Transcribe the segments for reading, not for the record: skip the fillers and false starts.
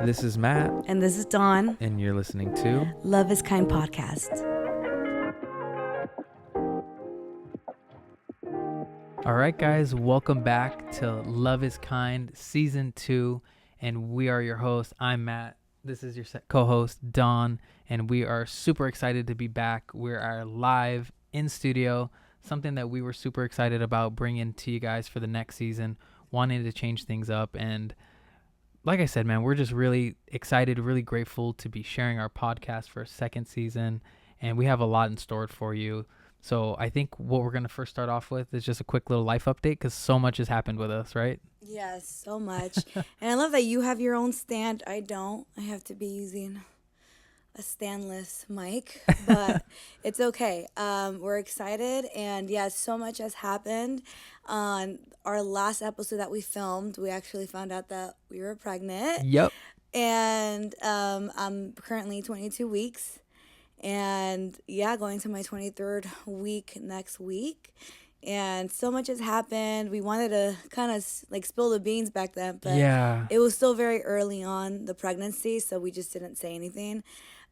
This is Matt, And this is Dawn. and you're listening to Love is Kind podcast. All right, guys, welcome back to Love is Kind Season 2, and we are your hosts. I'm Matt. This is your co-host, Dawn, and we are super excited to be back. We are live in studio, something that we were super excited about bringing to you guys for the next season, wanting to change things up. And like I said, man, we're just really excited, really grateful to be sharing our podcast for a second season, and we have a lot in store for you. So I think what we're going to first start off with is just a quick little life update because so much has happened with us, right? Yes, so much. And I love that you have your own stand. I don't. I have to be using a standless mic, but it's okay. We're excited, and yeah, so much has happened. On our last episode that we filmed, we actually found out that we were pregnant. Yep. And I'm currently 22 weeks. And yeah, going to my 23rd week next week. And so much has happened. We wanted to kind of like spill the beans back then, but Yeah. it was still very early on the pregnancy, so we just didn't say anything.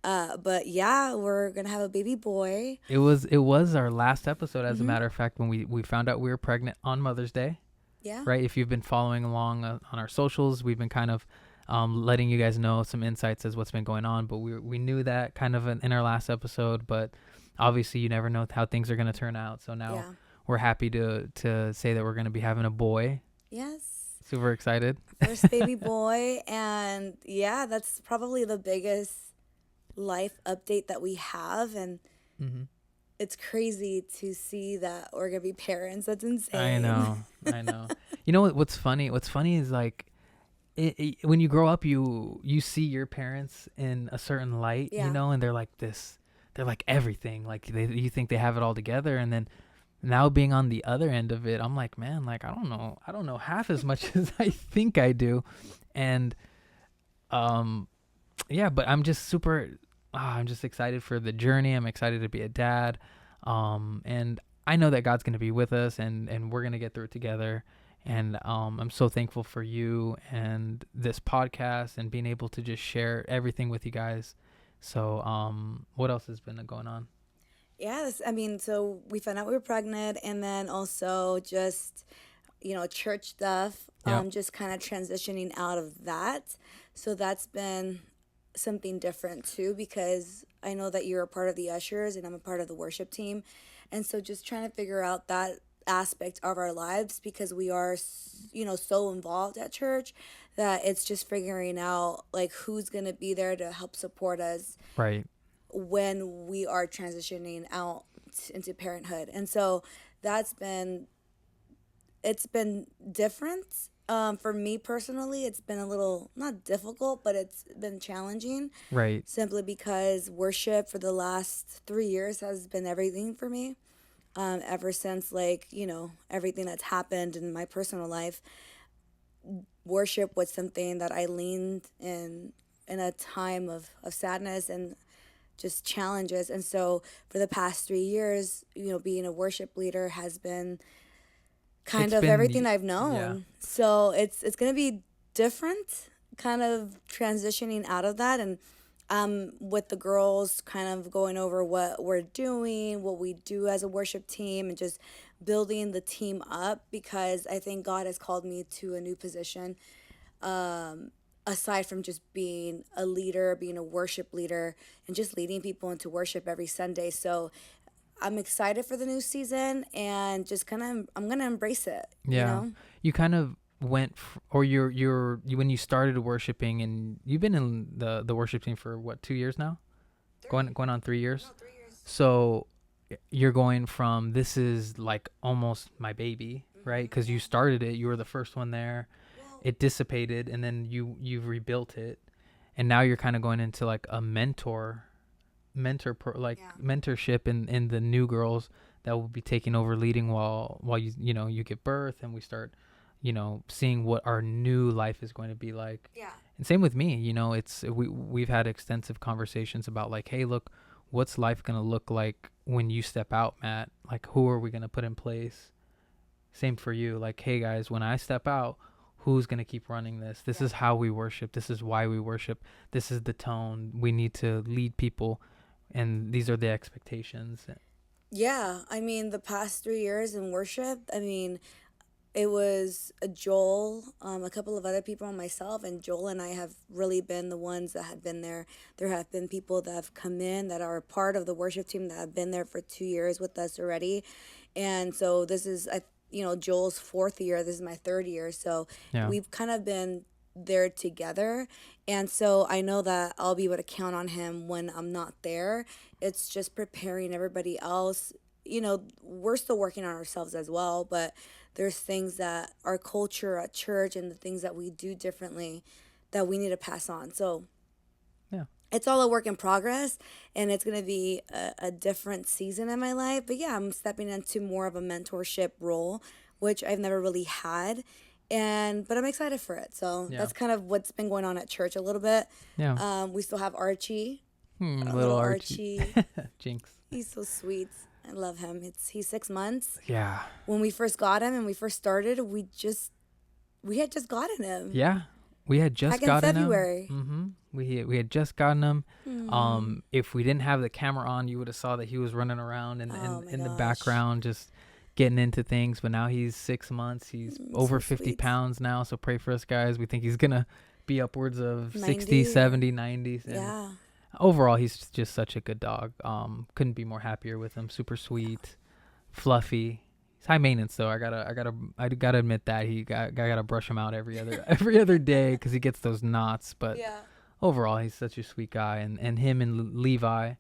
But yeah, we're gonna have a baby boy. It was our last episode, as a matter of fact, when we found out we were pregnant on Mother's Day. Yeah. Right. If you've been following along on our socials, we've been kind of letting you guys know some insights as what's been going on. But we knew that kind of in our last episode. But obviously, you never know how things are going to turn out. So now we're happy to say that we're going to be having a boy. Yes. Super excited. First baby boy. And yeah, that's probably the biggest life update that we have. And it's crazy to see that we're going to be parents. That's insane. I know. You know what's funny? What's funny is like when you grow up, you see your parents in a certain light, you know, and they're like this. They're like everything. Like you think they have it all together, and then now being on the other end of it, I'm like, man, like I don't know half as much as I think I do, and yeah, but I'm just I'm just excited for the journey. I'm excited to be a dad. And I know that God's going to be with us and we're going to get through it together. And I'm so thankful for you and this podcast and being able to just share everything with you guys. So what else has been going on? Yes, I mean, so we found out we were pregnant, and then also just, church stuff, just kind of transitioning out of that. So that's been something different too, because I know that you're a part of the ushers and I'm a part of the worship team, and so just trying to figure out that aspect of our lives, because we are so involved at church that it's just figuring out like who's gonna be there to help support us right when we are transitioning out into parenthood. And so it's been different. For me personally, it's been a little, not difficult, but it's been challenging. Right. Simply because worship for the last 3 years has been everything for me. Ever since, everything that's happened in my personal life, worship was something that I leaned in a time of sadness and just challenges. And so for the past 3 years, being a worship leader has been everything I've known. Yeah. So it's going to be different, kind of transitioning out of that. And with the girls kind of going over what we're doing, what we do as a worship team, and just building the team up, because I think God has called me to a new position, aside from just being a leader, being a worship leader, and just leading people into worship every Sunday. So I'm excited for the new season, and just I'm going to embrace it. Yeah. You kind of went you're when you started worshiping, and you've been in the worship team for what, 2 years now? Going on 3 years? No, 3 years. So you're going from, this is like almost my baby, right? Because you started it, you were the first one there. It dissipated, and then you've rebuilt it, and now you're kind of going into like a mentorship in the new girls that will be taking over leading while you give birth, and we start seeing what our new life is going to be like. Yeah. And same with me, we've had extensive conversations about like, hey, look, what's life going to look like when you step out, Matt? Like, who are we going to put in place? Same for you. Like, hey guys, when I step out, who's going to keep running this. This is how we worship. This is why we worship. This is the tone. We need to lead people, and these are the expectations. Yeah, I mean, the past 3 years in worship, I mean, it was Joel, a couple of other people, and myself, and Joel and I have really been the ones that have been there. There have been people that have come in that are a part of the worship team that have been there for 2 years with us already, and so this is, Joel's fourth year. This is my third year, so Yeah. we've kind of been there together, and so I know that I'll be able to count on him when I'm not there. It's just preparing everybody else. We're still working on ourselves as well, but there's things that our culture at church and the things that we do differently that we need to pass on. So Yeah. it's all a work in progress, and it's going to be a different season in my life. But yeah, I'm stepping into more of a mentorship role, which I've never really had. But I'm excited for it. So Yeah. that's kind of what's been going on at church a little bit. Yeah. We still have Archie, our Little Archie. Jinx. He's so sweet. I love him. He's 6 months. Yeah. When we first got him and we first started, we had just gotten him. Yeah. We had just back gotten in February. him. We had just gotten him. If we didn't have the camera on, you would have saw that he was running around in the background, just getting into things. But now he's 6 months. He's over 50 pounds now. So pray for us, guys. We think he's gonna be upwards of 60, 70, 90s. And yeah. Overall, he's just such a good dog. Couldn't be more happier with him. Super sweet, fluffy. He's high maintenance though. I gotta admit that I gotta brush him out every other day because he gets those knots. But Yeah. overall, he's such a sweet guy, and him and Levi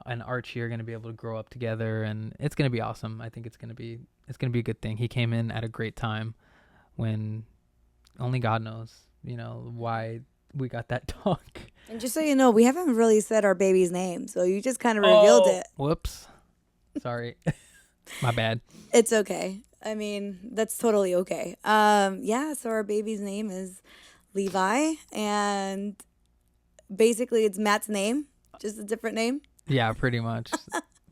and Archie are gonna be able to grow up together, and it's gonna be awesome. I think it's gonna be a good thing. He came in at a great time when only God knows, why we got that dog. And just so you know, we haven't really said our baby's name, so you just kind of revealed it. Whoops. Sorry. My bad. It's okay. I mean, that's totally okay. So our baby's name is Levi, and basically it's Matt's name, just a different name. Yeah, pretty much.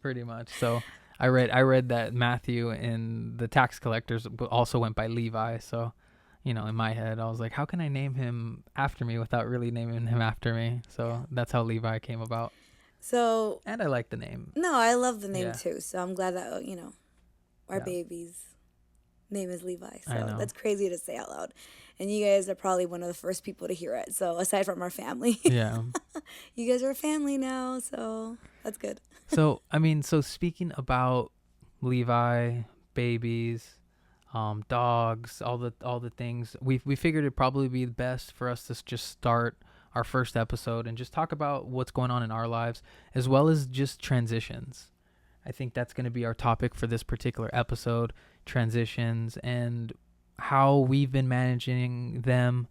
Pretty much. So I read that Matthew in the tax collectors also went by Levi, so in my head I was like, how can I name him after me without really naming him after me? So that's how Levi came about. So, and I like the name. No, I love the name too. So I'm glad that our baby's name is Levi. So that's crazy to say out loud. And you guys are probably one of the first people to hear it. So aside from our family, yeah, you guys are a family now. So that's good. So speaking about Levi, babies, dogs, all the things, we figured it'd probably be best for us to just start our first episode and just talk about what's going on in our lives, as well as just transitions. I think that's going to be our topic for this particular episode, transitions, and how we've been managing them,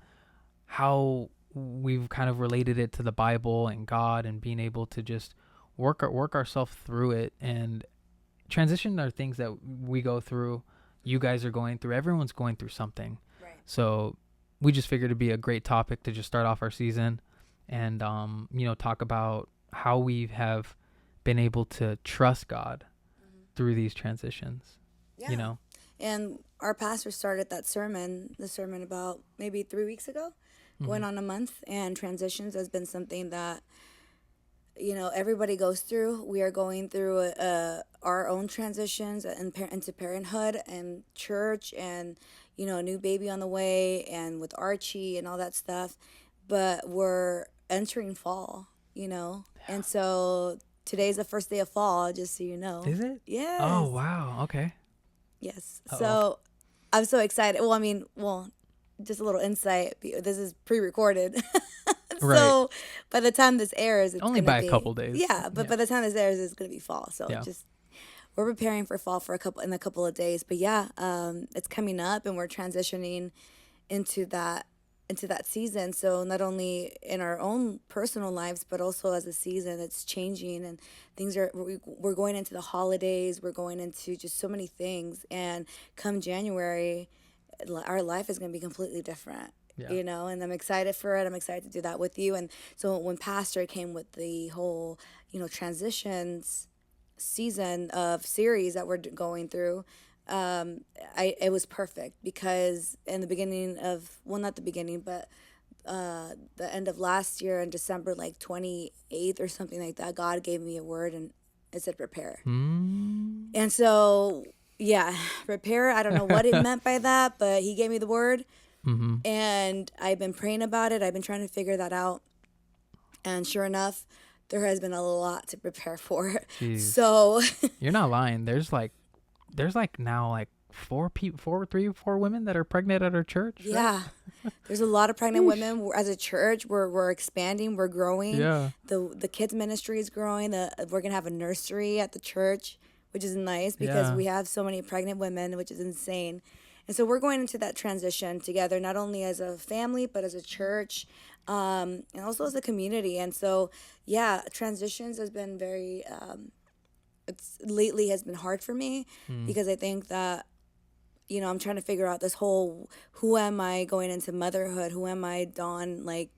how we've kind of related it to the Bible and God, and being able to just work ourselves through it. And transition are things that we go through, you guys are going through, everyone's going through something. Right. So we just figured it'd be a great topic to just start off our season and, talk about how we have been able to trust God through these transitions, Yeah. And our pastor started the sermon about maybe 3 weeks ago, going on a month. And transitions has been something that, everybody goes through. We are going through our own transitions into parenthood and church, and a new baby on the way, and with Archie and all that stuff. But we're entering fall, and so today's the first day of fall, just so you know. Is it? Yes. Oh, wow. Okay. Yes. Uh-oh. So I'm so excited. Well, just a little insight. This is pre-recorded. So by the time this airs, it's only by a couple days. Yeah, but by the time this airs, it's going to be fall. So Yeah. we're preparing for fall in a couple of days. But yeah, it's coming up, and we're transitioning into that season. So not only in our own personal lives, but also as a season, it's changing, and we're going into the holidays. We're going into just so many things, and come January, our life is going to be completely different. Yeah. And I'm excited for it. I'm excited to do that with you. And so when Pastor came with the whole, transitions season of series that we're going through, it was perfect because in the beginning of, well, not the beginning, but the end of last year in December, like 28th or something like that, God gave me a word and it said prepare. Mm. And so, yeah, prepare. I don't know what it meant by that, but He gave me the word, Mm-hmm. and I've been praying about it. I've been trying to figure that out. And sure enough, there has been a lot to prepare for. Jeez. So, You're not lying. There's like now like four women that are pregnant at our church, right? yeah, there's a lot of pregnant Sheesh. women. As a church, we're expanding, we're growing. Yeah. The kids ministry is growing. We're gonna have a nursery at the church, which is nice because Yeah. we have so many pregnant women, which is insane. And so we're going into that transition together, not only as a family but as a church, and also as a community. And so, yeah, transitions has been very. It's lately has been hard for me Mm. because I think that I'm trying to figure out this whole who am I going into motherhood? Who am I, Dawn? Like,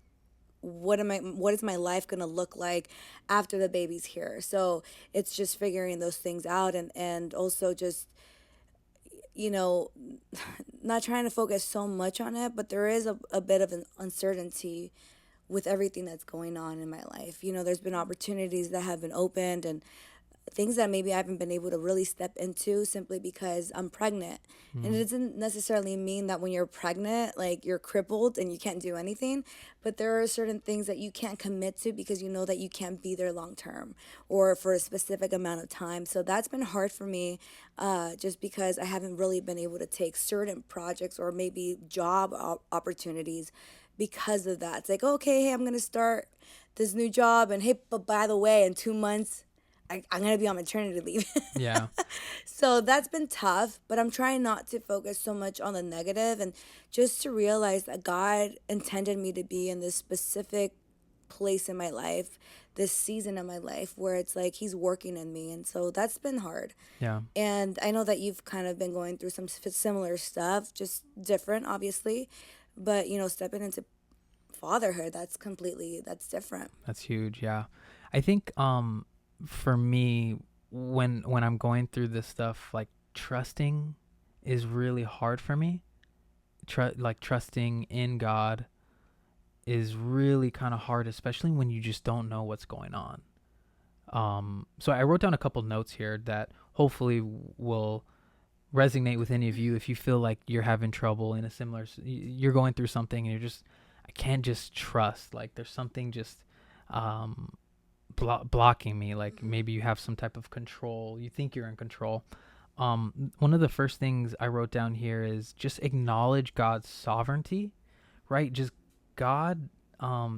what is my life going to look like after the baby's here? So it's just figuring those things out, and also just, you know, not trying to focus so much on it, but there is a bit of an uncertainty with everything that's going on in my life. There's been opportunities that have been opened and things that maybe I haven't been able to really step into simply because I'm pregnant. And it Mm. doesn't necessarily mean that when you're pregnant, like you're crippled and you can't do anything, but there are certain things that you can't commit to because you know that you can't be there long term or for a specific amount of time. So that's been hard for me, just because I haven't really been able to take certain projects or maybe job opportunities because of that. It's like, okay, hey, I'm going to start this new job, and hey, but by the way, in 2 months, I'm going to be on maternity leave. Yeah. So that's been tough, but I'm trying not to focus so much on the negative and just to realize that God intended me to be in this specific place in my life, this season of my life where it's like He's working in me. And so that's been hard. Yeah. And I know that you've kind of been going through some similar stuff, just different, obviously. But, stepping into fatherhood, that's different. That's huge. Yeah. I think for me, when I'm going through this stuff, like trusting is really hard for me. Like trusting in God is really kind of hard, especially when you just don't know what's going on. So I wrote down a couple notes here that hopefully will resonate with any of you if you feel like you're having trouble in a similar, you're going through something and you're just, I can't just trust. Like there's something just um, blocking me. Like maybe you have some type of control. You think you're in control. One of the first things I wrote down here is just acknowledge God's sovereignty, right? Just God,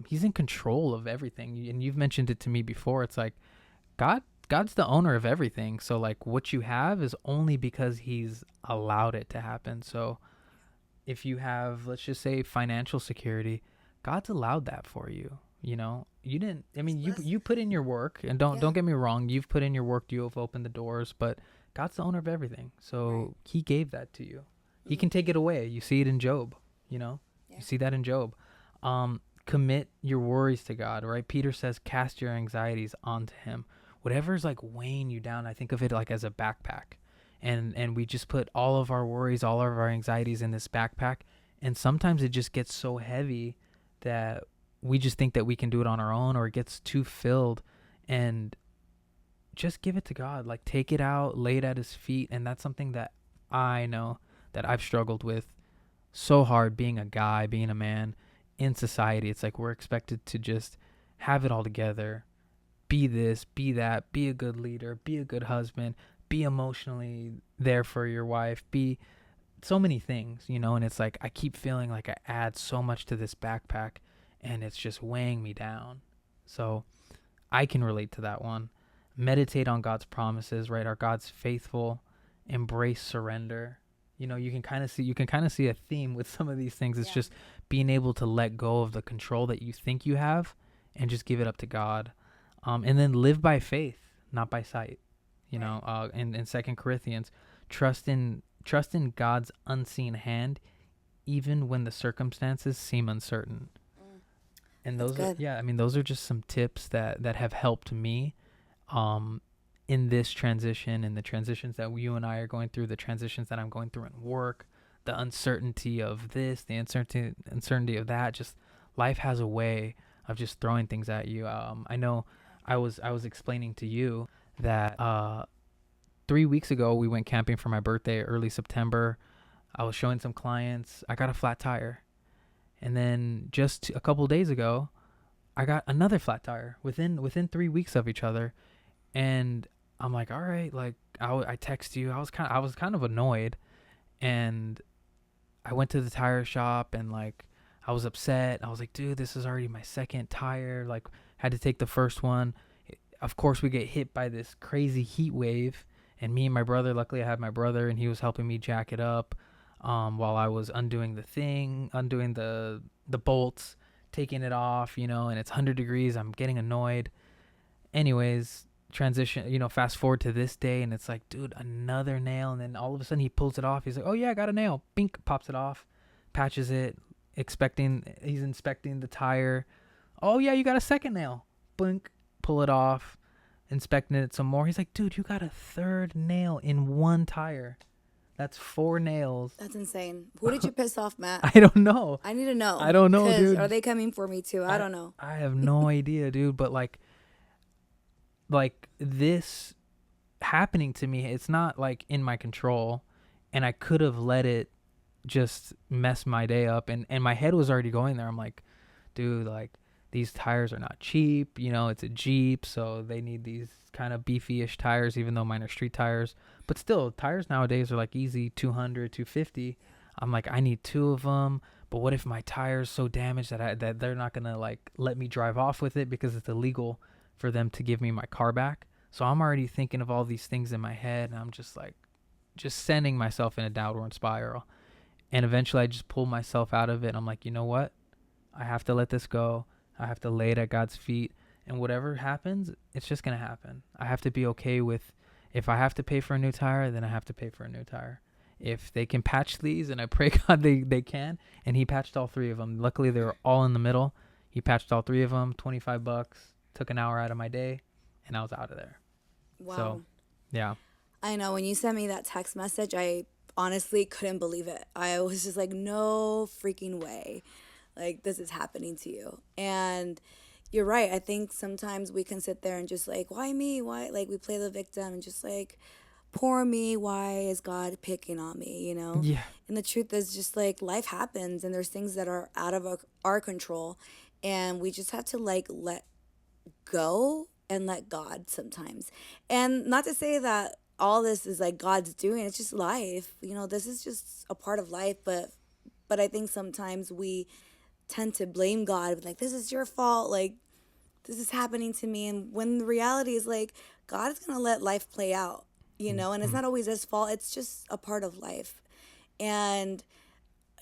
He's in control of everything. And you've mentioned it to me before. It's like God's the owner of everything. So like what you have is only because He's allowed it to happen. So if you have, let's just say, financial security, God's allowed that for you. You didn't. I mean, you put in your work, and don't Yeah. get me wrong. You've put in your work. You have opened the doors, but God's the owner of everything. Right. So He gave that to you. He Mm-hmm. can take it away. You see it in Job. Yeah. You see that in Job. Commit your worries to God. Right? Peter says, cast your anxieties onto Him. Whatever's like weighing you down, I think of it like as a backpack, and we just put all of our worries, all of our anxieties in this backpack, and sometimes it just gets so heavy that we just think that we can do it on our own, or it gets too filled, and just give it to God. Like take it out, lay it at His feet. And that's something that I know that I've struggled with so hard, being a guy, being a man in society. It's like we're expected to just have it all together, be this, be that, be a good leader, be a good husband, be emotionally there for your wife, be so many things. And it's like I keep feeling like I add so much to this backpack and it's just weighing me down. So I can relate to that one. Meditate on God's promises, right? Are God's faithful? Embrace surrender. You can kind of see a theme with some of these things. It's Yeah. just being able to let go of the control that you think you have and just give it up to God. And then live by faith, not by sight. Right. In 2 Corinthians, trust in God's unseen hand, even when the circumstances seem uncertain. Mm. And That's those are, good. yeah, I mean, those are just some tips that have helped me. Um, in this transition, and the transitions that you and I are going through, the transitions that I'm going through in work, the uncertainty of this, the uncertainty of that, just life has a way of just throwing things at you. I know I was explaining to you that 3 weeks ago we went camping for my birthday, early September. I was showing some clients. I got a flat tire, and then just a couple days ago, I got another flat tire within 3 weeks of each other. And I'm like, all right, like I text you. I was kind of annoyed, and I went to the tire shop, and like I was upset. I was like, dude, this is already my second tire. Like, had to take the first one. Of course, we get hit by this crazy heat wave, and me and my brother. Luckily, I had my brother, and he was helping me jack it up, while I was undoing the bolts, taking it off. And it's 100 degrees. I'm getting annoyed. Anyways, transition, fast forward to this day, and it's like, dude, another nail. And then all of a sudden he pulls it off. He's like, oh yeah, I got a nail. Bink, pops it off, patches it, he's inspecting the tire. Oh yeah, you got a second nail. Blink, pull it off, inspecting it some more. He's like, dude, you got a third nail in one tire. That's 4 nails. That's insane. Who did you piss off, Matt? I don't know. I need to know. I don't know, dude. Are they coming for me too? I don't know. I have no idea, dude. But like this happening to me, it's not like in my control, and I could have let it just mess my day up, and my head was already going there. I'm like, dude, like these tires are not cheap, it's a Jeep, so they need these kind of beefy-ish tires, even though mine are street tires. But still, tires nowadays are like easy 200, 250. I'm like, I need 2 of them. But what if my tire's so damaged that they're not gonna like let me drive off with it, because it's illegal for them to give me my car back? So I'm already thinking of all these things in my head, and I'm just like, just sending myself in a downward spiral. And eventually I just pull myself out of it. I'm like, you know what? I have to let this go. I have to lay it at God's feet. And whatever happens, it's just going to happen. I have to be okay with, if I have to pay for a new tire, then I have to pay for a new tire. If they can patch these, and I pray God they can. And he patched all 3 of them. Luckily, they were all in the middle. He patched all 3 of them, $25. Took an hour out of my day, and I was out of there. Wow. So, yeah. I know, when you sent me that text message, I honestly couldn't believe it. I was just like, no freaking way. Like, this is happening to you. And you're right. I think sometimes we can sit there and just like, why me? Why? Like, we play the victim and just like, poor me. Why is God picking on me? Yeah. And the truth is just like, life happens, and there's things that are out of our control. And we just have to like let go and let God sometimes. And not to say that all this is like God's doing. It's just life. This is just a part of life. But I think sometimes we tend to blame God, like, this is your fault. Like, this is happening to me. And when the reality is like, God is going to let life play out, and it's not always his fault. It's just a part of life. And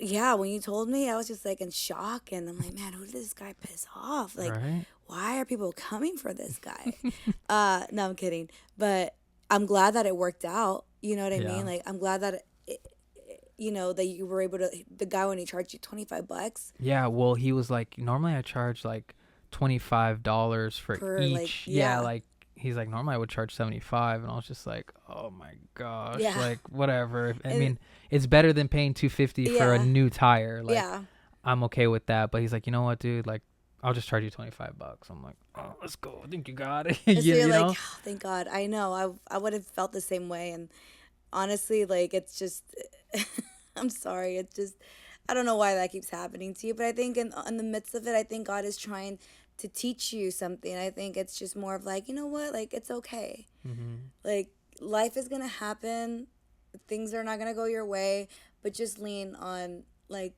yeah, when you told me, I was just like in shock, and I'm like, man, who did this guy piss off? Like, right? Why are people coming for this guy? No, I'm kidding. But I'm glad that it worked out. You know what I mean? Like, I'm glad that that you were able to, the guy, when he charged you $25. Yeah. Well, he was like, normally I charge like $25 for each. Like, like, he's like, normally I would charge 75, and I was just like, oh my gosh, like, whatever. I mean, it's better than paying 250 for a new tire. Like, I'm okay with that. But he's like, you know what, dude? Like, I'll just charge you $25. I'm like, oh, let's go. I think you got it. You're like, oh, thank God. I know. I would have felt the same way. And honestly, like, it's just, I'm sorry. It's just, I don't know why that keeps happening to you. But I think in the midst of it, I think God is trying to teach you something. I think it's just more of like, you know what? Like, it's okay. Mm-hmm. Like, life is going to happen. Things are not going to go your way. But just lean on, like,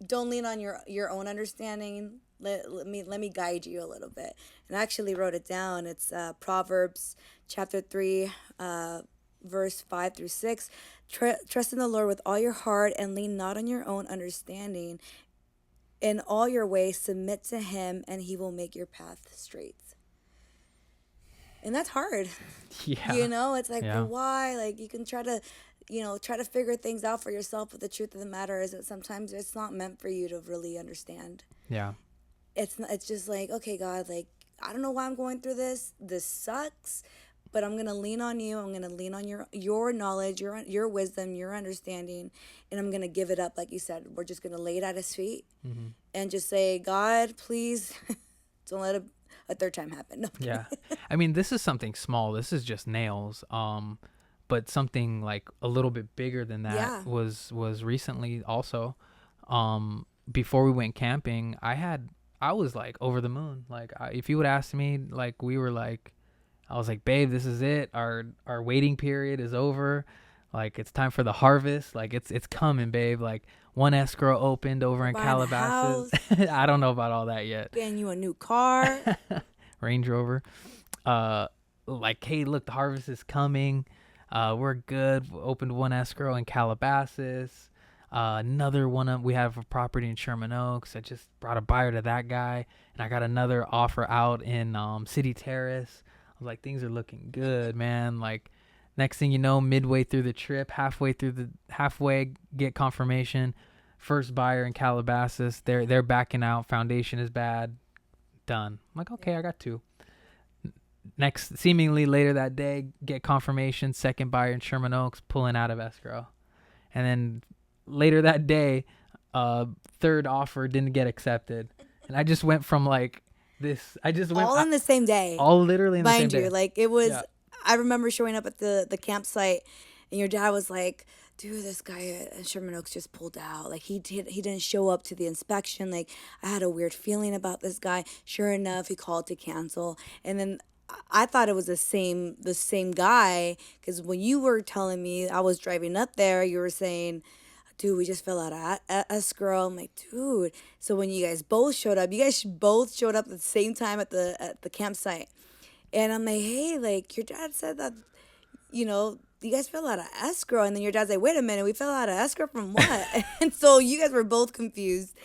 don't lean on your own understanding. Let me guide you a little bit. And I actually wrote it down. It's Proverbs chapter 3, verse 5 through 6. Trust in the Lord with all your heart, and lean not on your own understanding. In all your ways submit to him, and he will make your path straight. And that's hard. Yeah. It's like, well, why? Like, you can try to figure things out for yourself, but the truth of the matter is that sometimes it's not meant for you to really understand. Yeah. It's just like, okay, God, like, I don't know why I'm going through this. This sucks, but I'm gonna lean on you. I'm gonna lean on your knowledge, your wisdom, your understanding, and I'm gonna give it up. Like you said, we're just gonna lay it at His feet Mm-hmm. and just say, God, please, don't let a third time happen. No, I'm Yeah. kidding. I mean, this is something small. This is just nails. But something like a little bit bigger than that Yeah. was recently also. Before we went camping, I was like over the moon. Like if you would ask me, like we were like, I was like, babe, this is it. Our waiting period is over. Like it's time for the harvest. Like it's coming, babe. Like one escrow opened over We're in buying a Calabasas. house, I don't know about all that yet. getting you a new car. Range Rover. Uh, like, hey, look, the harvest is coming. We're good. We opened one escrow in Calabasas. Another one we have a property in Sherman Oaks. I just brought a buyer to that guy, and I got another offer out in City Terrace. I was like, things are looking good, man. Like, next thing you know, midway through the trip, halfway get confirmation. First buyer in Calabasas, they're backing out. Foundation is bad. Done. I'm like, okay, I got two. Next, seemingly later that day, get confirmation, second buyer in Sherman Oaks pulling out of escrow. And then later that day, third offer didn't get accepted. And I just went from like this, I just went All in the same day. all literally in the same Mind you, day. like it was, Yeah. I remember showing up at the campsite and your dad was like, dude, this guy at Sherman Oaks just pulled out. Like he didn't show up to the inspection. Like I had a weird feeling about this guy. Sure enough, he called to cancel. And then I thought it was the same guy because when you were telling me I was driving up there, you were saying, dude, we just fell out of escrow. I'm like, dude. So when you guys both showed up, you guys both showed up at the same time at the campsite. And I'm like, hey, like your dad said that, you guys fell out of escrow. And then your dad's like, wait a minute, we fell out of escrow from what? And so you guys were both confused.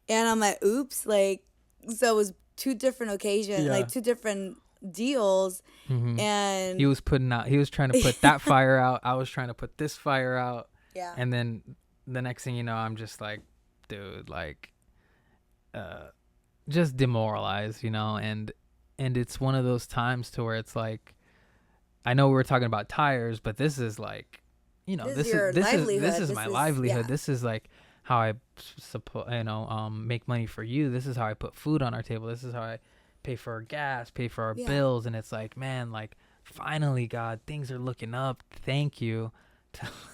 And I'm like, oops, like, so it was two different occasions, Yeah. like two different deals. Mm-hmm. And He was trying to put that fire out. I was trying to put this fire out. yeah, And then the next thing you know, I'm just like, dude, like, just demoralized, and it's one of those times to where it's like, I know we were talking about tires, but this is like, this is your livelihood. this is my livelihood. Yeah. This is like how I make money for you. This is how I put food on our table. This is how I pay for our gas, pay for our Yeah. bills, and it's like, man, like finally, God, things are looking up. Thank you.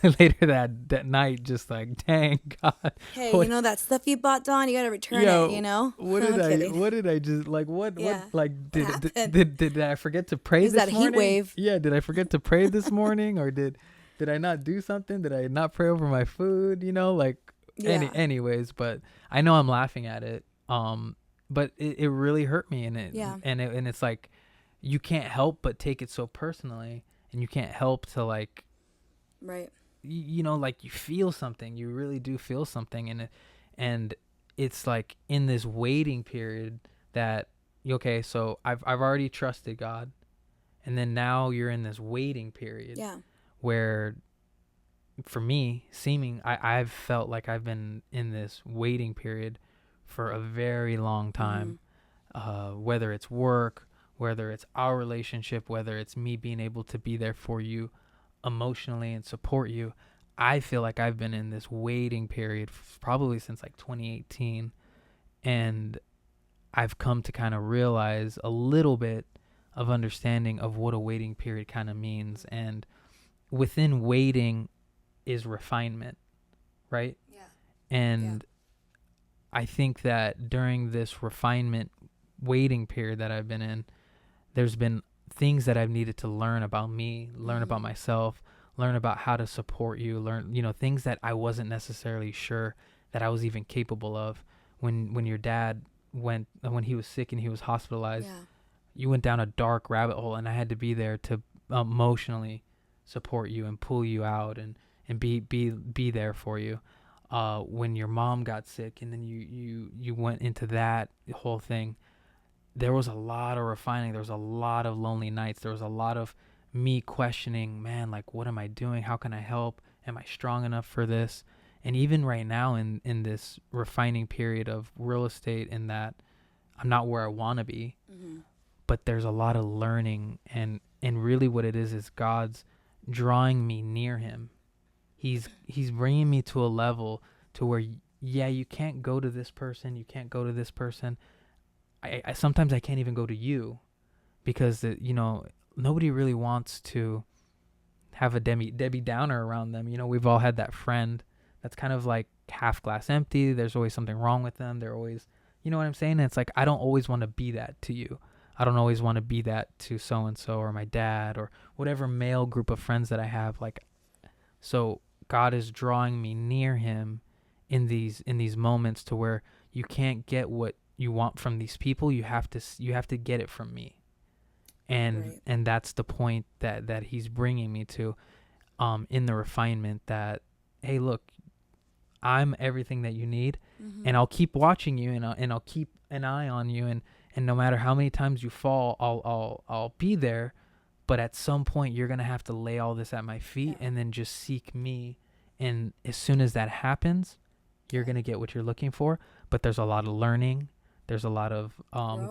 Later that night, just like, dang, God. Hey, what- you know that stuff you bought, Don? You gotta return Yo, it. You know. What I'm did kidding. what did I just like what Yeah. like did happened? did I forget to pray Is this that heat morning? wave? Yeah, did I forget to pray this morning, or did I not do something? Did I not pray over my food? Like Yeah. anyways, but I know I'm laughing at it. But it really hurt me, and Yeah. and it's like you can't help but take it so personally, and you can't help to like Right. like you feel something. You really do feel something, and it's like in this waiting period that okay, so I've already trusted God, and then now you're in this waiting period. Yeah. Where for me, I've felt like I've been in this waiting period for a very long time. Whether it's work, whether it's our relationship, whether it's me being able to be there for you emotionally and support you, I feel like I've been in this waiting period probably since like 2018, and I've come to kind of realize a little bit of understanding of what a waiting period kind of means, and within waiting is refinement, right? Yeah. And I think that during this refinement waiting period that I've been in, there's been things that I've needed to learn about me, learn about myself, learn about how to support you, learn, things that I wasn't necessarily sure that I was even capable of. When your dad when he was sick and he was hospitalized, Yeah. you went down a dark rabbit hole, and I had to be there to emotionally support you and pull you out and be there for you. When your mom got sick and then you went into that whole thing, there was a lot of refining. There was a lot of lonely nights. There was a lot of me questioning, man, like, what am I doing? How can I help? Am I strong enough for this? And even right now in this refining period of real estate, in that I'm not where I want to be, but there's a lot of learning and And really what it is God's drawing me near him. He's bringing me to a level to where, yeah, you can't go to this person, you can't go to this person. I sometimes I can't even go to you, because nobody really wants to have a Debbie Downer around them. We've all had that friend that's kind of like half glass empty. There's always something wrong with them. They're always, you know what I'm saying? And it's like, I don't always want to be that to you. I don't always want to be that to so and so or my dad or whatever male group of friends that I have. Like, so God is drawing me near him in these moments to where you can't get what you want from these people. You have to get it from me. And Right. and that's the point that he's bringing me to, in the refinement, that, hey, look, I'm everything that you need, and I'll keep watching you, and I'll keep an eye on you, and no matter how many times you fall, I'll be there. But at some point you're going to have to lay all this at my feet Yeah. and then just seek me. And as soon as that happens, you're going to get what you're looking for. But there's a lot of learning. There's a lot of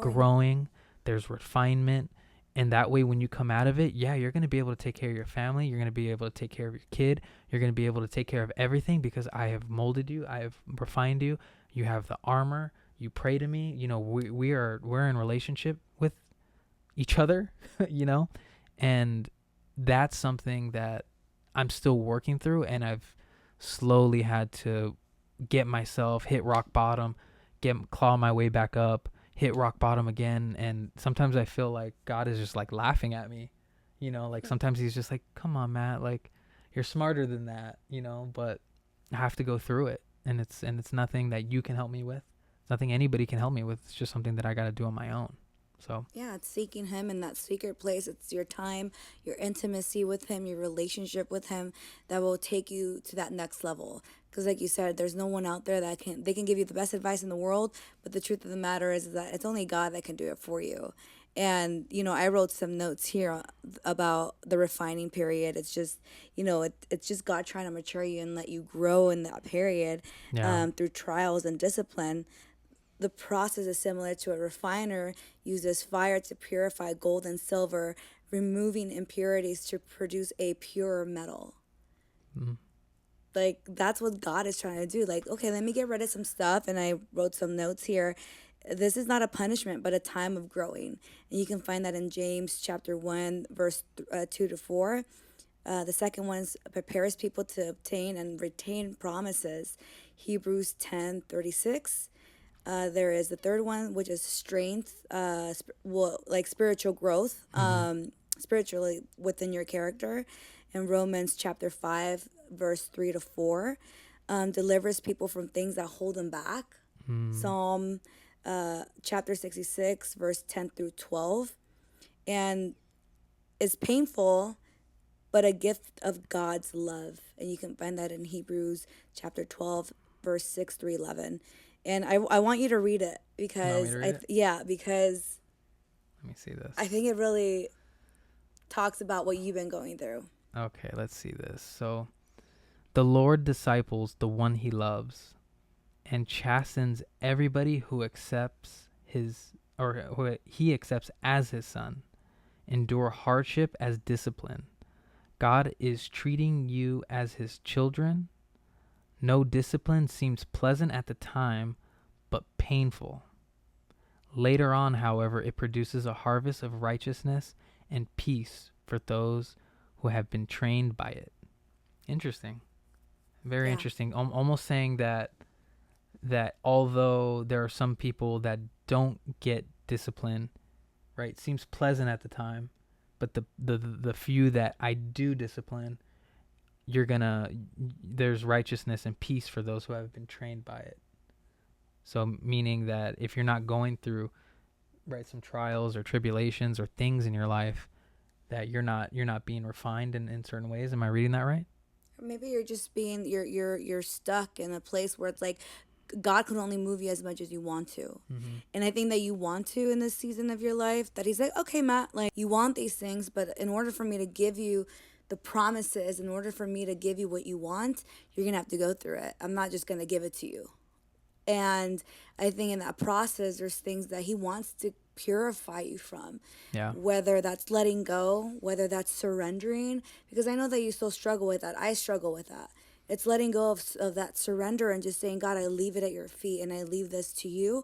growing. There's refinement. And that way, when you come out of it, yeah, you're going to be able to take care of your family. You're going to be able to take care of your kid. You're going to be able to take care of everything, because I have molded you. I have refined you. You have the armor. You pray to me. We're in relationship with each other, and that's something that I'm still working through, and I've slowly had to get myself, hit rock bottom, claw my way back up, hit rock bottom again. And sometimes I feel like God is just like laughing at me, like sometimes he's just like, come on, Matt, like, you're smarter than that, but I have to go through it. And it's nothing that you can help me with. It's nothing anybody can help me with. It's just something that I got to do on my own. So Yeah, it's seeking him in that secret place. It's your time, your intimacy with him, your relationship with him that will take you to that next level. Because like you said, there's no one out there they can give you the best advice in the world, but the truth of the matter is that it's only God that can do it for you. And I wrote some notes here about the refining period. It's just, it's just God trying to mature you and let you grow in that period, yeah. through trials and discipline. The process is similar to a refiner uses fire to purify gold and silver, removing impurities to produce a pure metal. Mm. Like, that's what God is trying to do. Like, okay, let me get rid of some stuff. And I wrote some notes here. This is not a punishment, but a time of growing. And you can find that in James chapter 1, verse 2 to 4. The second one is prepares people to obtain and retain promises. Hebrews 10:36. There is the third one, which is strength, like spiritual growth, spiritually within your character. In Romans chapter 5, verse 3 to 4, delivers people from things that hold them back. Psalm chapter 66, verse 10 through 12. And it's painful, but a gift of God's love. And you can find that in Hebrews chapter 12, verse 6 through 11. And I want you to read it You want me because to read it? because Let me see this. I think it really talks about what you've been going through. Okay, let's see this. So, the Lord disciples the one he loves, and chastens everybody who accepts who he accepts as his son. Endure hardship as discipline. God is treating you as his children. No discipline seems pleasant at the time, but painful. Later on, however, it produces a harvest of righteousness and peace for those who have been trained by it. Interesting. Very Yeah. interesting. Almost saying that although there are some people that don't get discipline, right, seems pleasant at the time, but the few that I do discipline, there's righteousness and peace for those who have been trained by it. So meaning that if you're not going through, right, some trials or tribulations or things in your life, that you're not being refined in certain ways. Am I reading that right? Or maybe you're just being you're stuck in a place where it's like God can only move you as much as you want to. And I think that you want to in this season of your life, that he's like, okay, Matt, like, you want these things, but in order for me to give you the promises, in order for me to give you what you want, you're going to have to go through it. I'm not just going to give it to you. And I think in that process, there's things that he wants to purify you from, Yeah. whether that's letting go, whether that's surrendering, because I know that you still struggle with that. I struggle with that. It's letting go of that surrender and just saying, God, I leave it at your feet and I leave this to you.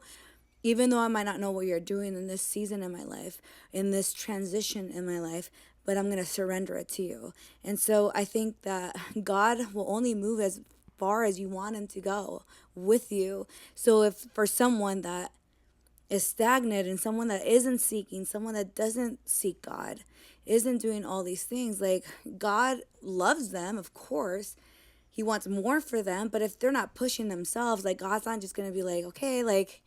Even though I might not know what you're doing in this season in my life, in this transition in my life, but I'm going to surrender it to you. And so I think that God will only move as far as you want him to go with you. So if for someone that is stagnant and someone that isn't seeking, someone that doesn't seek God, isn't doing all these things, like God loves them, of course. He wants more for them, but if they're not pushing themselves, like God's not just going to be like, okay, like,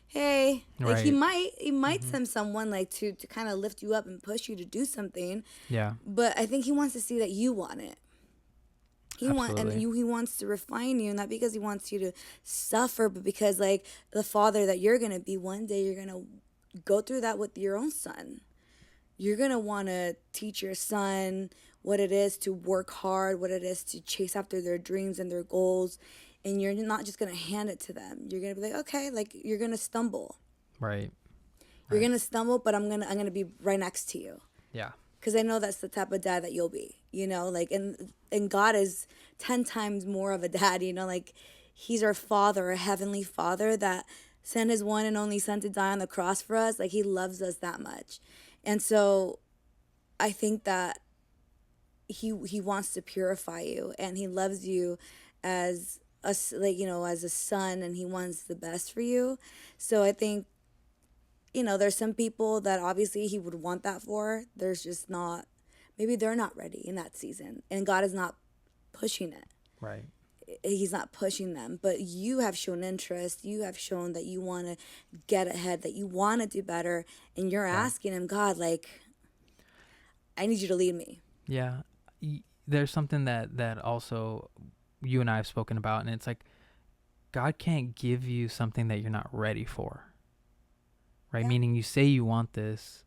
hey, like he Right. might Mm-hmm. send someone like to kind of lift you up and push you to do something, Yeah. but I think he wants to see that you want it. Absolutely. He wants to refine you, not because he wants you to suffer, but because like the father that you're gonna be one day, you're gonna go through that with your own son. You're gonna want to teach your son what it is to work hard, what it is to chase after their dreams and their goals, and you're not just gonna hand it to them. You're gonna be like, okay, like you're gonna stumble. Right. You're Right. gonna stumble, but I'm gonna be right next to you Yeah. because I know that's the type of dad that you'll be. You know, like and God is 10 times more of a dad. You know, like He's our Father, our heavenly Father that sent His one and only Son to die on the cross for us. Like He loves us that much, and so I think that He wants to purify you, and He loves you as like as a son, and He wants the best for you. So I think there's some people that obviously he would want that for. There's just not, maybe they're not ready in that season. And God is not pushing it. Right. He's not pushing them. But you have shown interest. You have shown that you want to get ahead, that you want to do better. And you're Yeah. asking him, God, like, I need you to lead me. Yeah. There's something that also you and I have spoken about, and it's like God can't give you something that you're not ready for. Right? Yeah. Meaning you say you want this,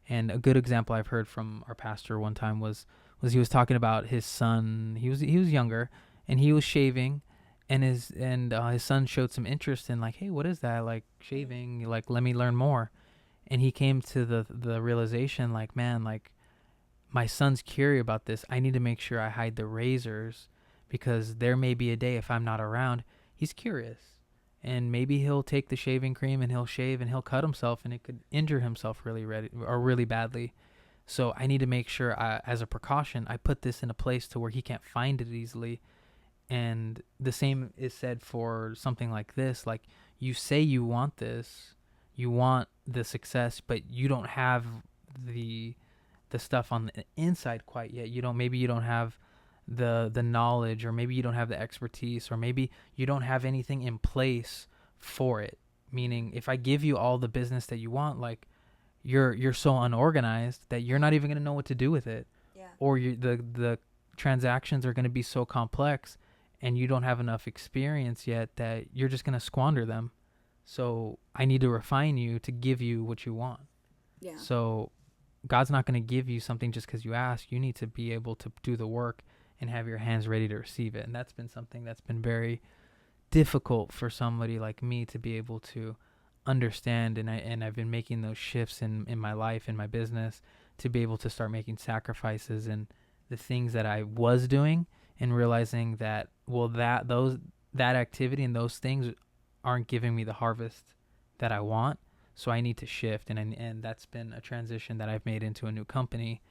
and a good example I've heard from our pastor one time was he was talking about his son. He was younger, and he was shaving, and his son showed some interest in like, hey, what is that? Like shaving? Like, let me learn more. And he came to the realization like, man, like my son's curious about this. I need to make sure I hide the razors because there may be a day if I'm not around, he's curious. And maybe he'll take the shaving cream and he'll shave and he'll cut himself and it could injure himself really badly. So I need to make sure as a precaution, I put this in a place to where he can't find it easily. And the same is said for something like this. Like you say you want this, you want the success, but you don't have the the stuff on the inside quite yet. Maybe you don't have the knowledge, or maybe you don't have the expertise, or maybe you don't have anything in place for it. Meaning if I give you all the business that you want, like you're so unorganized that you're not even going to know what to do with it. Yeah. Or the transactions are going to be so complex and you don't have enough experience yet that you're just going to squander them. So I need to refine you to give you what you want. Yeah. So God's not going to give you something just because you ask. You need to be able to do the work and have your hands ready to receive it. And that's been something that's been very difficult for somebody like me to be able to understand. And I've been making those shifts in my life, in my business, to be able to start making sacrifices in the things that I was doing, and realizing that, well, that activity and those things aren't giving me the harvest that I want. So I need to shift, and that's been a transition that I've made into a new company,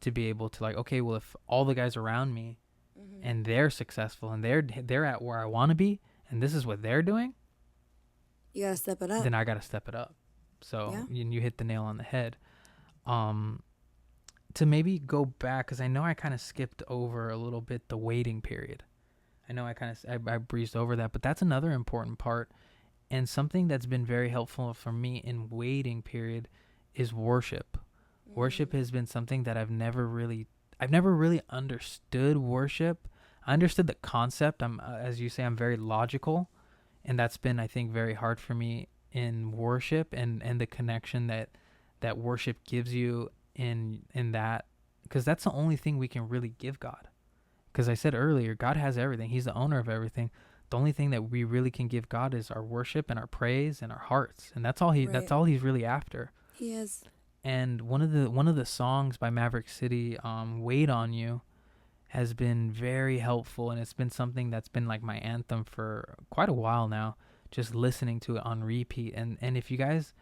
to be able to like, okay, well, if all the guys around me and they're successful and they're at where I want to be, and this is what they're doing, You got to step it up. then I got to step it up. So Yeah. you hit the nail on the head. To maybe go back, because I know I kind of skipped over a little bit the waiting period. I know I breezed over that, but that's another important part. And something that's been very helpful for me in waiting period is worship. Worship has been something that I've never really understood worship. I understood the concept. As you say, I'm very logical, and that's been, I think, very hard for me in worship, and the connection that worship gives you in that, because that's the only thing we can really give God. Because I said earlier, God has everything. He's the owner of everything. the only thing that we really can give God is our worship and our praise and our hearts, and that's Right. all he's really after. He is. And one of the songs by Maverick City, "Wait on You," has been very helpful, and it's been something that's been like my anthem for quite a while now. Just listening to it on repeat, and if you guys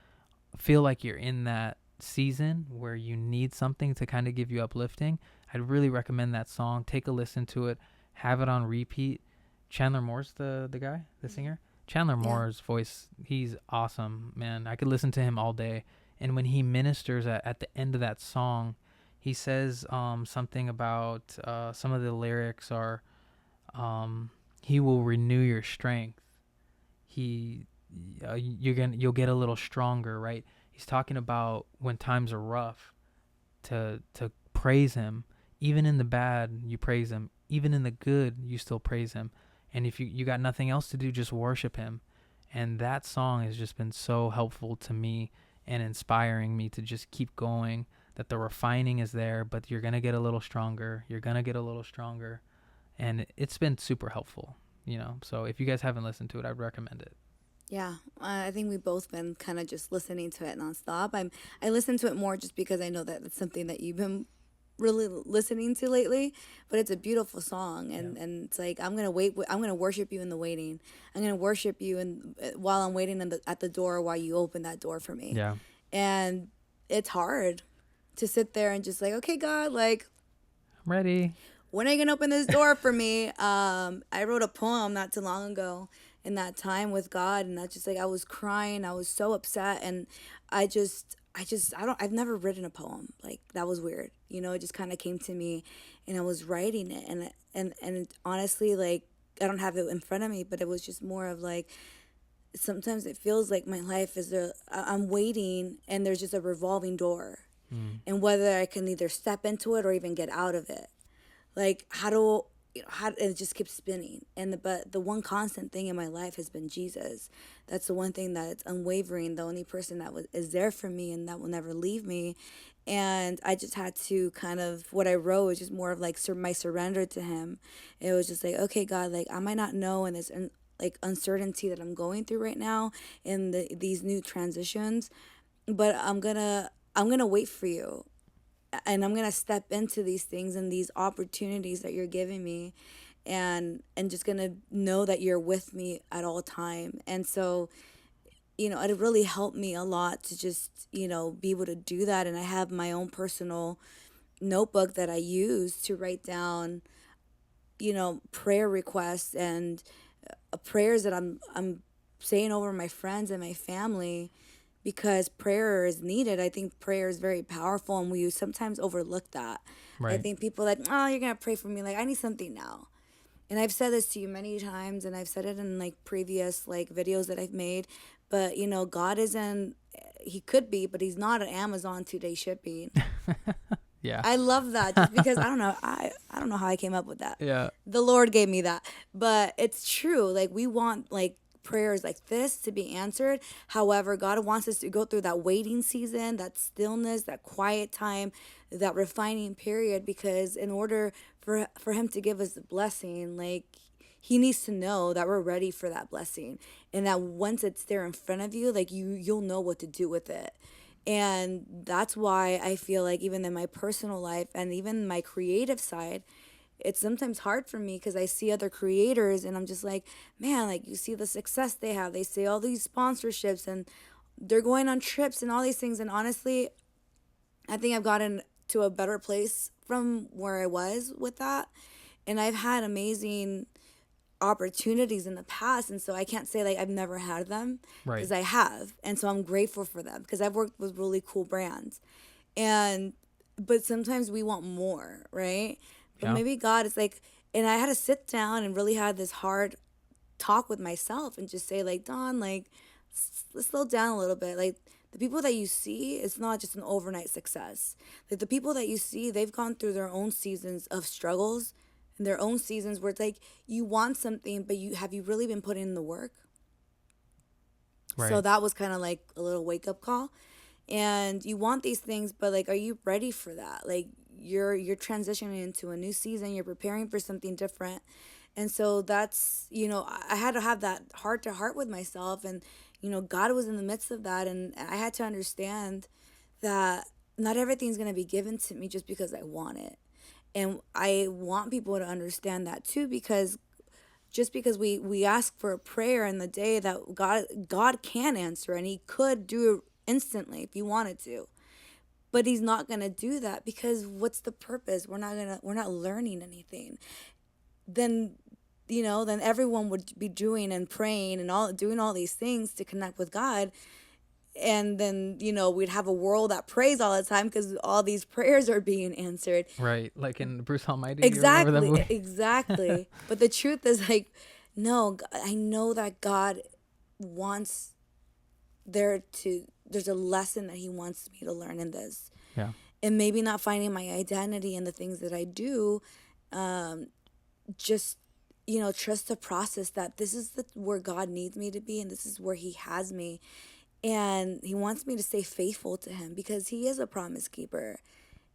feel like you're in that season where you need something to kind of give you uplifting, I'd really recommend that song. Take a listen to it, have it on repeat. Chandler Moore's the guy, the singer. Chandler Yeah. Moore's voice, he's awesome, man. I could listen to him all day. And when he ministers at the end of that song, he says something about some of the lyrics are, he will renew your strength. He you'll get a little stronger, right? He's talking about when times are rough, to praise him. Even in the bad, you praise him. Even in the good, you still praise him. And if you got nothing else to do, just worship him. And that song has just been so helpful to me and inspiring me to just keep going. That the refining is there, but you're gonna get a little stronger. You're gonna get a little stronger, and it's been super helpful. So if you guys haven't listened to it, I'd recommend it. Yeah, I think we've both been kind of just listening to it nonstop. I listen to it more just because I know that it's something that you've been really listening to lately. But it's a beautiful song, Yeah. and it's like I'm gonna wait. I'm gonna worship you in the waiting. I'm gonna worship you while I'm waiting at the door while you open that door for me. Yeah. And it's hard to sit there and just like, okay, God, like, I'm ready. when are you gonna open this door for me? I wrote a poem not too long ago in that time with God, and that's just like I was crying, I was so upset, and I've never written a poem like that. Was weird, it just kind of came to me, and I was writing it, and honestly, like, I don't have it in front of me, but it was just more of like, sometimes it feels like my life is I'm waiting, and there's just a revolving door, and whether I can either step into it or even get out of it. Like, how it just keeps spinning. But the one constant thing in my life has been Jesus. That's the one thing that it's unwavering, the only person that is there for me and that will never leave me. And I just had to kind of, what I wrote was just more of like my surrender to him. It was just like, okay, God, like, I might not know in this like uncertainty that I'm going through right now in these new transitions, but I'm gonna wait for you, and I'm gonna step into these things and these opportunities that you're giving me, and just gonna know that you're with me at all time. And so, it really helped me a lot to just, be able to do that. And I have my own personal notebook that I use to write down, prayer requests and prayers that I'm saying over my friends and my family, because prayer is needed. I think prayer is very powerful, and we sometimes overlook that. I Right. think people like, oh, you're gonna pray for me. Like, I need something now. And I've said this to you many times, and I've said it in like previous like videos that I've made. But God isn't. He could be, but he's not an Amazon 2-day shipping. Yeah. I love that, just because I don't know. I don't know how I came up with that. Yeah. The Lord gave me that. But it's true. Like, we want like prayers like this to be answered. However, God wants us to go through that waiting season, that stillness, that quiet time, that refining period, because in order for him to give us the blessing, like, he needs to know that we're ready for that blessing, and that once it's there in front of you, like, you'll know what to do with it. And that's why I feel like even in my personal life and even my creative side, it's sometimes hard for me because I see other creators and I'm just like, man, like, you see the success they have. They say all these sponsorships and they're going on trips and all these things. And honestly, I think I've gotten to a better place from where I was with that. And I've had amazing opportunities in the past, and so I can't say like I've never had them, Right. because I have. And so I'm grateful for them, because I've worked with really cool brands. And but sometimes we want more, right? But Yeah. maybe God is like, and I had to sit down and really had this hard talk with myself and just say, like, Dawn, like, let's slow down a little bit. Like, the people that you see, it's not just an overnight success. Like, the people that you see, they've gone through their own seasons of struggles and their own seasons where it's like, you want something, but you really been putting in the work? So Right. that was kind of like a little wake up call. And you want these things, but like, are you ready for that? Like, you're transitioning into a new season, you're preparing for something different. And so that's, I had to have that heart to heart with myself. And, God was in the midst of that. And I had to understand that not everything's going to be given to me just because I want it. And I want people to understand that too, because just because we ask for a prayer in the day, that God can answer, and he could do it instantly if he wanted to. But he's not going to do that, because what's the purpose? We're not learning anything. Then then everyone would be doing and praying and all doing all these things to connect with God. And then we'd have a world that prays all the time because all these prayers are being answered. Right. Like in Bruce Almighty. Do you remember that Exactly, movie? exactly. But the truth is, like, no, I know that God wants there's a lesson that he wants me to learn in this. Yeah. And maybe not finding my identity in the things that I do, just trust the process, that this is where God needs me to be, and this is where he has me. And he wants me to stay faithful to him because he is a promise keeper.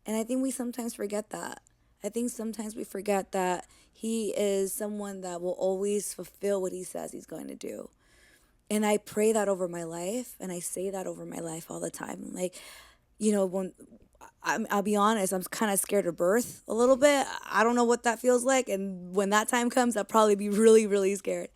And I think we sometimes forget that. I think sometimes we forget that he is someone that will always fulfill what he says he's going to do. And I pray that over my life, and I say that over my life all the time. Like, when I'll be honest, I'm kind of scared of birth a little bit. I don't know what that feels like. And when that time comes, I'll probably be really, really scared.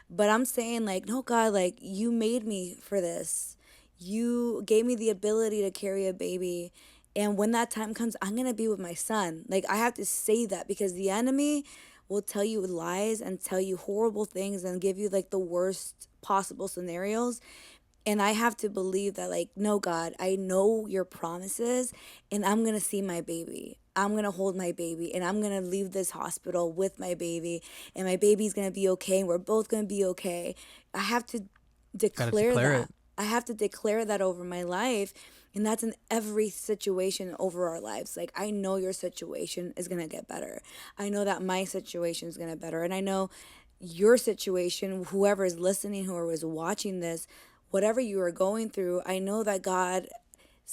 But I'm saying, like, no, God, like, you made me for this. You gave me the ability to carry a baby. And when that time comes, I'm going to be with my son. Like, I have to say that, because the enemy will tell you lies and tell you horrible things and give you, like, the worst possible scenarios. And I have to believe that, like, no, God, I know your promises, and I'm going to see my baby. I'm going to hold my baby, and I'm going to leave this hospital with my baby, and my baby's going to be okay, and we're both going to be okay. I have to Gotta declare declare that. it. I have to declare that over my life. And that's in every situation over our lives. Like, I know your situation is going to get better. I know that my situation is going to get better. And I know your situation, whoever is listening, whoever is watching this, whatever you are going through, I know that God's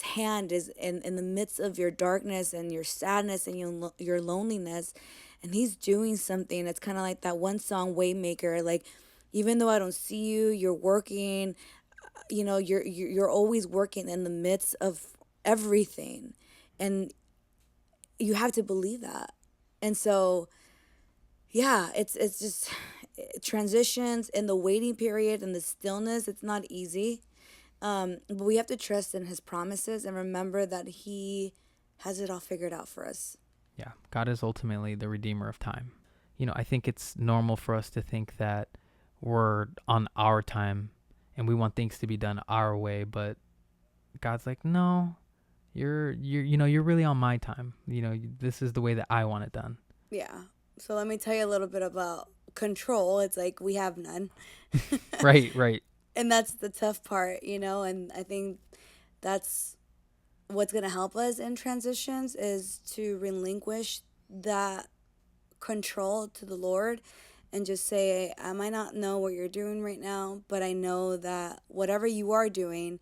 hand is in the midst of your darkness and your sadness and your loneliness. And he's doing something. It's kind of like that one song, Waymaker. Like, even though I don't see you, you're working. You're always working in the midst of everything, and you have to believe that. And so, yeah, it's just transitions in the waiting period and the stillness. It's not easy, but we have to trust in his promises and remember that he has it all figured out for us. Yeah. God is ultimately the redeemer of time. I think it's normal for us to think that we're on our time and we want things to be done our way, but God's like, no, you're really on my time. This is the way that I want it done. Yeah. So let me tell you a little bit about control. It's like we have none. Right, right. And that's the tough part, and I think that's what's going to help us in transitions, is to relinquish that control to the Lord and just say, I might not know what you're doing right now, but I know that whatever you are doing,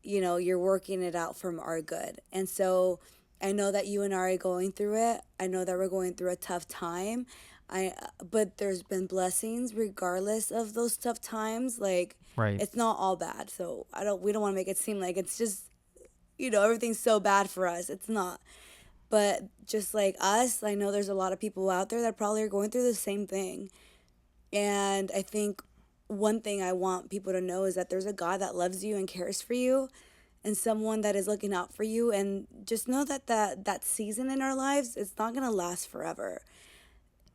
you're working it out for our good. And so I know that you and I are going through it. I know that we're going through a tough time. But there's been blessings regardless of those tough times. Like, Right. it's not all bad. So we don't want to make it seem like it's just, everything's so bad for us. It's not. But just like us, I know there's a lot of people out there that probably are going through the same thing. And I think one thing I want people to know is that there's a God that loves you and cares for you, and someone that is looking out for you. And just know that season in our lives, it's not going to last forever.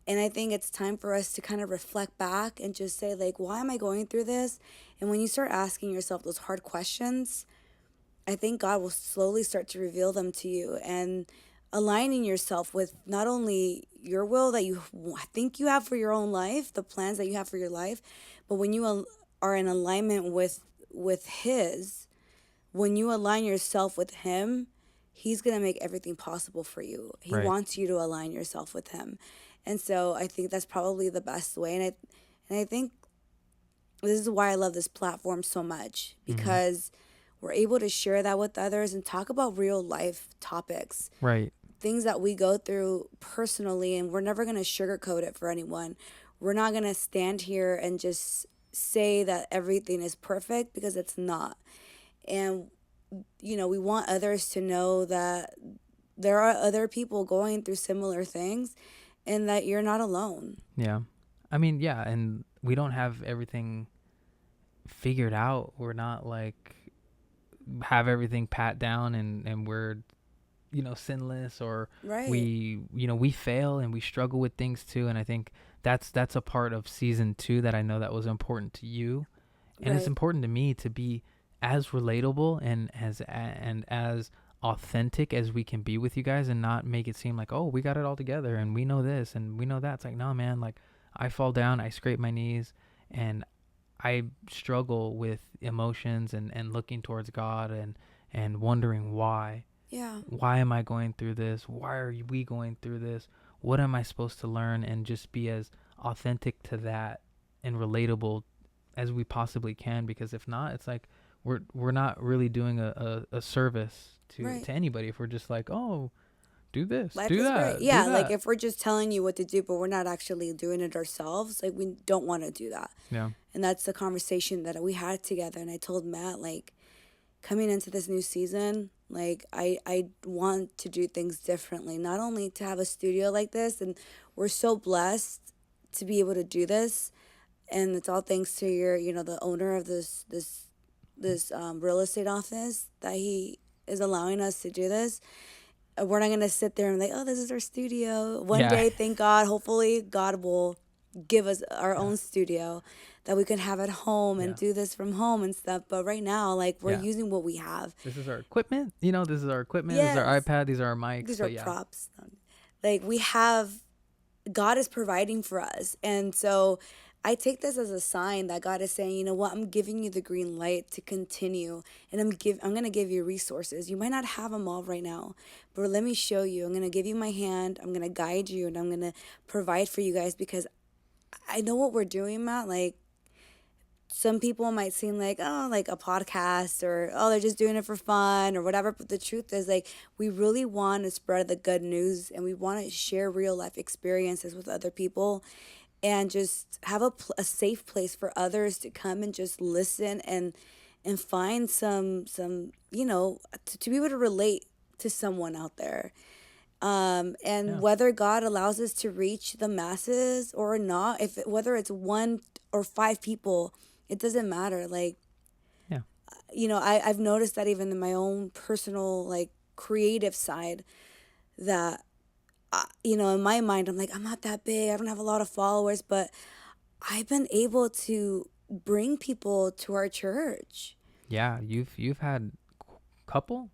And I think it's time for us to kind of reflect back and just say, like, why am I going through this? And when you start asking yourself those hard questions, I think God will slowly start to reveal them to you, and aligning yourself with not only your will that you think you have for your own life, the plans that you have for your life, but when you are in alignment with his, when you align yourself with him, he's going to make everything possible for you. He Right. wants you to align yourself with him. And so I think that's probably the best way. And I think this is why I love this platform so much, because we're able to share that with others and talk about real life topics. Right. things that we go through personally, and we're never going to sugarcoat it for anyone. We're not going to stand here and just say that everything is perfect, because it's not. And, we want others to know that there are other people going through similar things and that you're not alone. Yeah. I mean, yeah, and we don't have everything figured out. We're not like have everything pat down and we're sinless, or Right. we fail and we struggle with things too. And I think that's a part of season 2 that I know that was important to you, and it's Right. important to me to be as relatable and as authentic as we can be with you guys, and not make it seem like, oh, we got it all together and we know this and we know that. It's like, no, man, like I fall down, I scrape my knees, and I struggle with emotions and looking towards God and wondering why. Yeah. Why am I going through this? Why are we going through this? What am I supposed to learn? And just be as authentic to that and relatable as we possibly can. Because if not, it's like we're not really doing a service Right. to anybody if we're just like, oh, do this, Life do is great. that, do Yeah, like that. if we're just telling you what to do, but we're not actually doing it ourselves, like we don't want to do that. Yeah. And that's the conversation that we had together. And I told Matt, like, coming into this new season, like I want to do things differently. Not only to have a studio like this, and we're so blessed to be able to do this, and it's all thanks to your, the owner of this real estate office, that he is allowing us to do this. We're not gonna sit there and like, oh, this is our studio. One Yeah. day, thank God, hopefully, God will give us our Yeah. own studio that we can have at home and Yeah. do this from home and stuff. But right now, like, we're Yeah. using what we have. This is our equipment. This is our equipment. This is our Yes, iPad. These are our mics. these are But yeah. props. Like, we have, God is providing for us. And so I take this as a sign that God is saying, you know what, I'm giving you the green light to continue, and I'm going to give you resources. You might not have them all right now, but let me show you. I'm going to give you my hand. I'm going to guide you, and I'm going to provide for you guys, because I know what we're doing, Matt. Like, some people might seem like, oh, like a podcast, or, oh, they're just doing it for fun or whatever. But the truth is, like, we really want to spread the good news, and we want to share real life experiences with other people, and just have a safe place for others to come and just listen and find some to be able to relate to someone out there. And Yeah. whether God allows us to reach the masses or not, whether it's one or five people, it doesn't matter. Like, Yeah. I've noticed that even in my own personal, like, creative side, that, in my mind, I'm like, I'm not that big. I don't have a lot of followers, but I've been able to bring people to our church. Yeah. You've had couple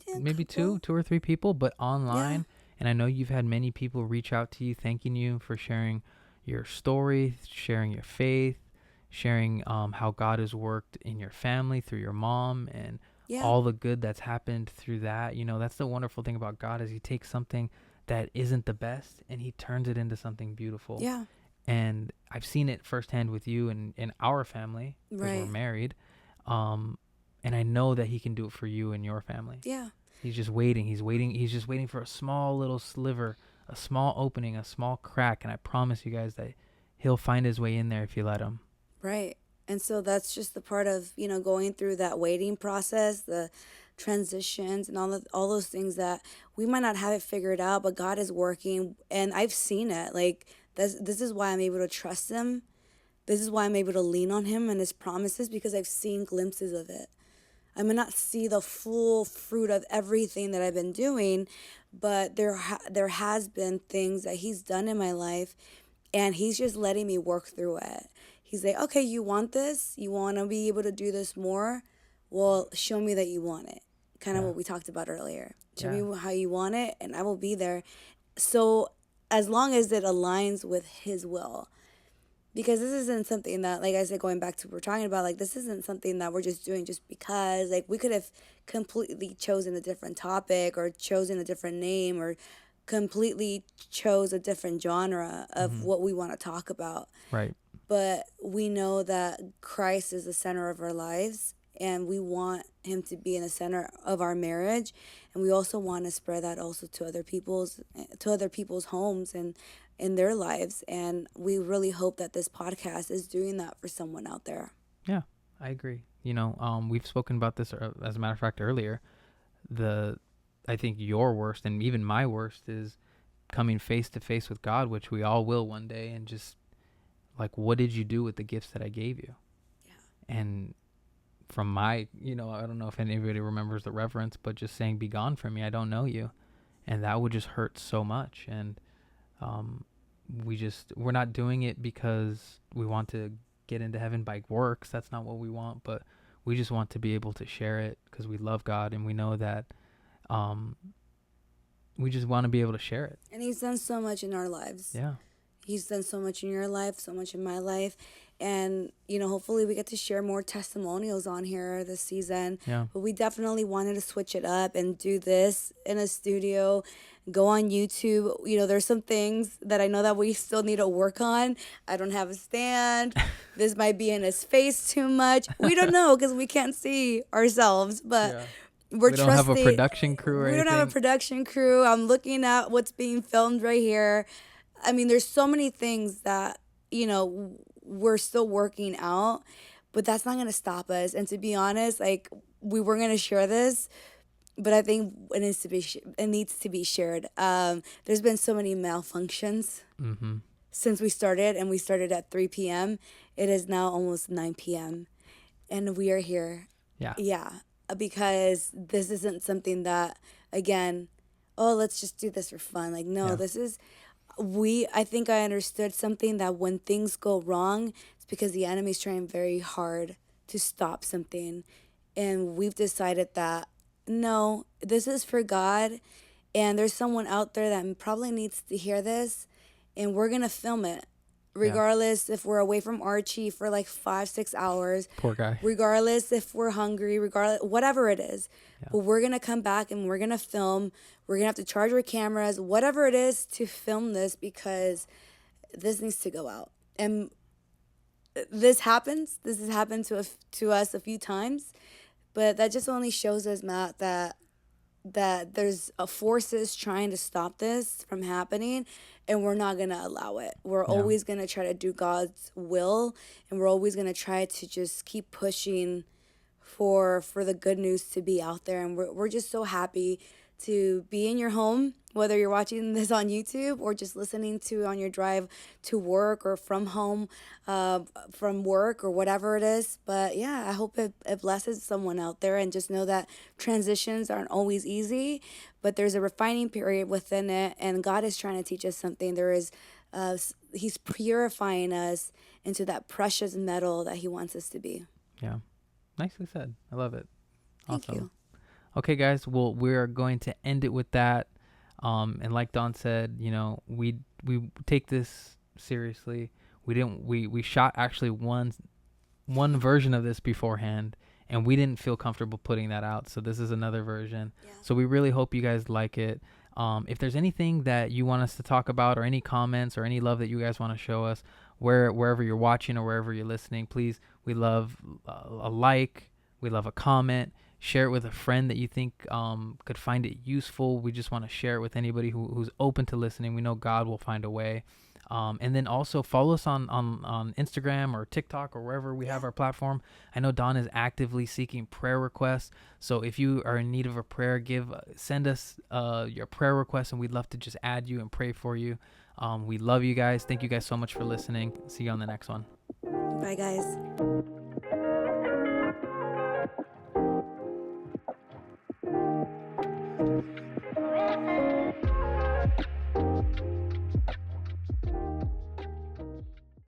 Yeah, maybe couple. two or three people, but Yeah. online. And I know you've had many people reach out to you thanking you for sharing your story, sharing your faith, sharing how God has worked in your family through your mom, and Yeah. all the good that's happened through that. That's the wonderful thing about God, is he takes something that isn't the best and he turns it into something beautiful. Yeah. And I've seen it firsthand with you and in our family, because we're Right. married. um and I know that he can do it for you and your family. Yeah. He's just waiting. He's just waiting for a small little sliver, a small opening, a small crack. And I promise you guys that he'll find his way in there if you let him. Right. And so that's just the part of, going through that waiting process, the transitions and all those things that we might not have it figured out, but God is working, and I've seen it. Like, this is why I'm able to trust him. This is why I'm able to lean on him and his promises, because I've seen glimpses of it. I may not see the full fruit of everything that I've been doing, but there has been things that he's done in my life, and he's just letting me work through it. He's like, okay, you want this? You want to be able to do this more? Well, show me that you want it. Kind of Yeah. what we talked about earlier. Show Yeah. me how you want it, and I will be there. So, as long as it aligns with his will, because this isn't something that, like I said, going back to what we're talking about, like, this isn't something that we're just doing just because. Like, we could have completely chosen a different topic, or chosen a different name, or completely chose a different genre of Hmm. what we want to talk about. Right. But we know that Christ is the center of our lives, and we want him to be in the center of our marriage, and we also want to spread that also to other people's homes and in their lives. And we really hope that this podcast is doing that for someone out there. Yeah, I agree. We've spoken about this as a matter of fact earlier. I think your worst and even my worst is coming face to face with God, which we all will one day, and just like, what did you do with the gifts that I gave you? Yeah. And from my, I don't know if anybody remembers the reverence, but just saying, be gone from me, I don't know you. And that would just hurt so much. And we're not doing it because we want to get into heaven by works. That's not what we want, but we just want to be able to share it because we love God, and we know that we just want to be able to share it. And he's done so much in our lives. Yeah. He's done so much in your life, so much in my life. And, hopefully we get to share more testimonials on here this season. Yeah. But we definitely wanted to switch it up and do this in a studio, go on YouTube. There's some things that I know that we still need to work on. I don't have a stand. This might be in his face too much. We don't know because we can't see ourselves. But yeah. We don't have a production crew or anything. We don't have a production crew. I'm looking at what's being filmed right here. I mean, there's so many things that, we're still working out, but that's not going to stop us. And to be honest, we were going to share this, but I think it needs to be shared. There's been so many malfunctions since we started, and we started at 3 p.m. It is now almost 9 p.m. and we are here. Yeah. Yeah. Because this isn't something that, again, let's just do this for fun. No, this is... I think I understood something, that when things go wrong, it's because the enemy's trying very hard to stop something. And we've decided that, no, this is for God. And there's someone out there that probably needs to hear this. And we're going to film it. Regardless if we're away from Archie for 5-6 hours. Poor guy. Regardless if we're hungry, whatever it is. Yeah. But we're going to come back and we're going to film. We're going to have to charge our cameras, whatever it is, to film this, because this needs to go out. And this happens. This has happened to us a few times. But that just only shows us, Matt, that there's forces trying to stop this from happening, and we're not going to allow it. We're always going to try to do God's will, and we're always going to try to just keep pushing for the good news to be out there. And we're just so happy to be in your home, whether you're watching this on YouTube or just listening to on your drive to work or from home, from work or whatever it is. But yeah, I hope it blesses someone out there, and just know that transitions aren't always easy, but there's a refining period within it, and God is trying to teach us something. He's purifying us into that precious metal that he wants us to be. Yeah. Nicely said. I love it. Awesome. Thank you. Okay, guys. Well, we're going to end it with that. And like Don said, we take this seriously. We shot actually one version of this beforehand, and we didn't feel comfortable putting that out. So this is another version. Yeah. So we really hope you guys like it. If there's anything that you want us to talk about, or any comments or any love that you guys want to show us, wherever you're watching or wherever you're listening, please, we love a like, we love a comment. Share it with a friend that you think could find it useful. We just want to share it with anybody who's open to listening. We know God will find a way. And then also follow us on Instagram or TikTok or wherever we have our platform. I know Don is actively seeking prayer requests. So if you are in need of a prayer, send us your prayer requests, and we'd love to just add you and pray for you. We love you guys. Thank you guys so much for listening. See you on the next one. Bye, guys.